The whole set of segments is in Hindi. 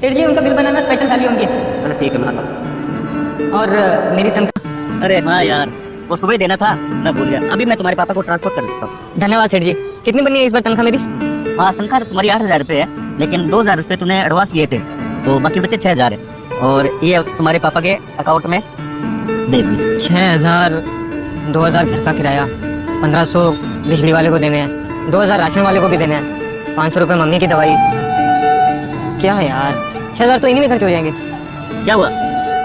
सेठ जी उनका बिल बनाना स्पेशल थाली उनकी। चलो ठीक है, बना लो। और मेरी तनख्वाह। अरे हाँ यार, वो सुबह ही देना था, मैं भूल गया। अभी मैं तुम्हारे पापा को ट्रांसफर कर देता हूँ। धन्यवाद सेठ जी। कितनी बनी है इस बार तनख्वाह मेरी? हाँ, तनख्वाह तुम्हारी 8,000 रुपये है, लेकिन 2,000 रुपये तुमने एडवांस दिए थे, तो बाकी बचे 6,000 है। और ये तुम्हारे पापा के अकाउंट में दे दी। 6,000, 2,000 घर का किराया, 1500 बिजली वाले को देने हैं, 2,000 राशन वाले को भी देने हैं, 500 रुपये मम्मी की दवाई। क्या है यार, 6,000 तो इन्हीं में खर्च हो जाएंगे। क्या हुआ?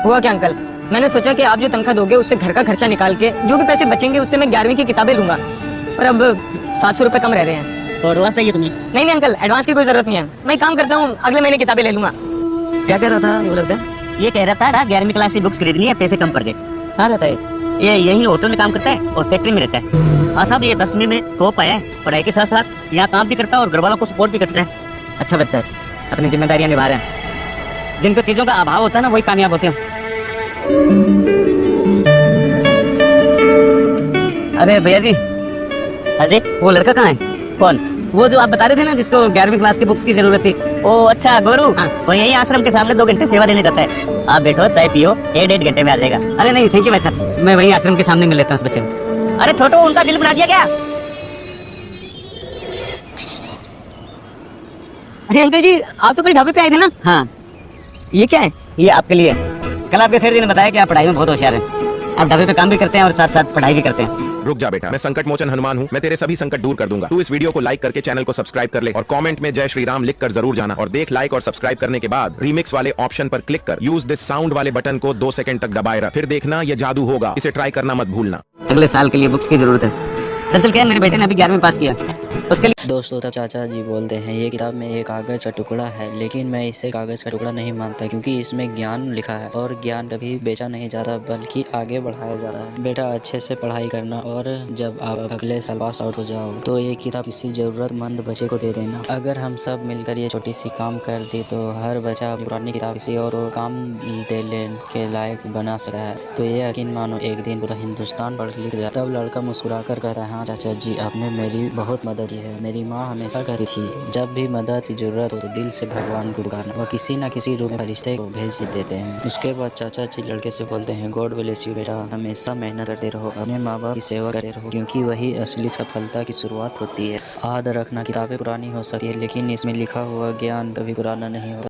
हुआ क्या अंकल, मैंने सोचा कि आप जो तनख्वाह दोगे उससे घर का खर्चा निकाल के जो भी पैसे बचेंगे उससे मैं 11वीं की किताबें लूंगा, और अब 700 रुपये कम रह रहे हैं। तो एडवांस चाहिए तुम्हें? नहीं नहीं अंकल, एडवांस की कोई जरूरत नहीं है। मैं काम करता हूँ, अगले महीने किताबें ले लूंगा। क्या कह रहा था वो लड़का? ये कह रहा था ना 11वीं क्लास की बुक्स खरीदनी है, पैसे कम पड़ गए। हाँ रहता है, ये यही होटल में काम करता है और फैक्ट्री में रहता है। हाँ साहब, ये 10वीं में टॉप आया है, पढ़ाई के साथ साथ यहाँ काम भी करता है और घर वालों को सपोर्ट भी करता है। अच्छा बच्चा है, अपनी जिम्मेदारियां निभा रहे हैं। जिनको चीजों का अभाव होता है ना वही कामयाब होते हैं। अरे भैया जी। हाँ जी। वो लड़का कहाँ है? कौन? वो जो आप बता रहे थे ना जिसको 11वीं क्लास की बुक्स की जरूरत थी। ओ अच्छा, गोरू। हाँ। वो यही आश्रम के सामने 2 घंटे सेवा देने जाता है। आप बैठो, चाय पियो, 1-1.5 घंटे में आ जाएगा। अरे नहीं थैंक यू भाई साहब, मैं वही आश्रम के सामने मिल लेता हूँ उस बच्चे को। अरे छोटो, उनका बिल बना दिया क्या? अरे अंकल जी, आप तो कल ढाबे पे आए थे ना? हाँ। ये क्या है? ये आपके लिए। कल आपके सेठ जी ने बताया कि आप पढ़ाई में बहुत होशियार हैं। आप ढाबे पे काम भी करते हैं और साथ साथ पढ़ाई भी करते हैं। रुक जा बेटा, मैं संकट मोचन हनुमान हूँ, मैं तेरे सभी संकट दूर कर दूंगा। तू इस वीडियो को लाइक करके चैनल को सब्सक्राइब कर ले और कमेंट में जय श्री राम लिख कर जरूर जाना। और देख, लाइक और सब्सक्राइब करने के बाद रीमिक्स वाले ऑप्शन पर क्लिक कर यूज दिस साउंड वाले बटन को 2 सेकंड तक दबाए रख, फिर देखना ये जादू होगा। इसे ट्राई करना मत भूलना। अगले साल के लिए बुक्स की जरूरत है। दरअसल क्या है, मेरे बेटे ने अभी 11वीं पास किया, उसके लिए। दोस्तों, तब चाचा जी बोलते हैं ये किताब में एक कागज़ का टुकड़ा है, लेकिन मैं इसे कागज़ का टुकड़ा नहीं मानता, क्योंकि इसमें ज्ञान लिखा है और ज्ञान कभी बेचा नहीं जाता बल्कि आगे बढ़ाया जाता है। बेटा, अच्छे से पढ़ाई करना और जब आप अगले साल पास आउट हो जाओ तो ये किताब किसी ज़रूरतमंद बच्चे को दे देना। अगर हम सब मिलकर ये छोटी सी काम कर दे तो हर बच्चा पुरानी किताब किसी और काम लेने के लायक बना सकता है। तो ये यकीन मानो, एक दिन पूरा हिंदुस्तान पढ़ लिख जाए। तब लड़का मुस्कुरा कर कहता है, हाँ चाचा जी, आपने मेरी बहुत मदद की है। मेरी माँ हमेशा कहती थी, जब भी मदद की जरूरत हो तो दिल से भगवान को पुकारना, वो किसी न किसी रूप में फरिश्ते को भेज देते हैं। उसके बाद चाचा जी लड़के से बोलते हैं, गॉड ब्लेस यू बेटा, हमेशा मेहनत करते रहो, अपने माँ बाप की सेवा करते रहो, क्योंकि वही असली सफलता की शुरुआत होती है। याद रखना, किताबें पुरानी हो सकती है लेकिन इसमें लिखा हुआ ज्ञान कभी पुराना नहीं होता।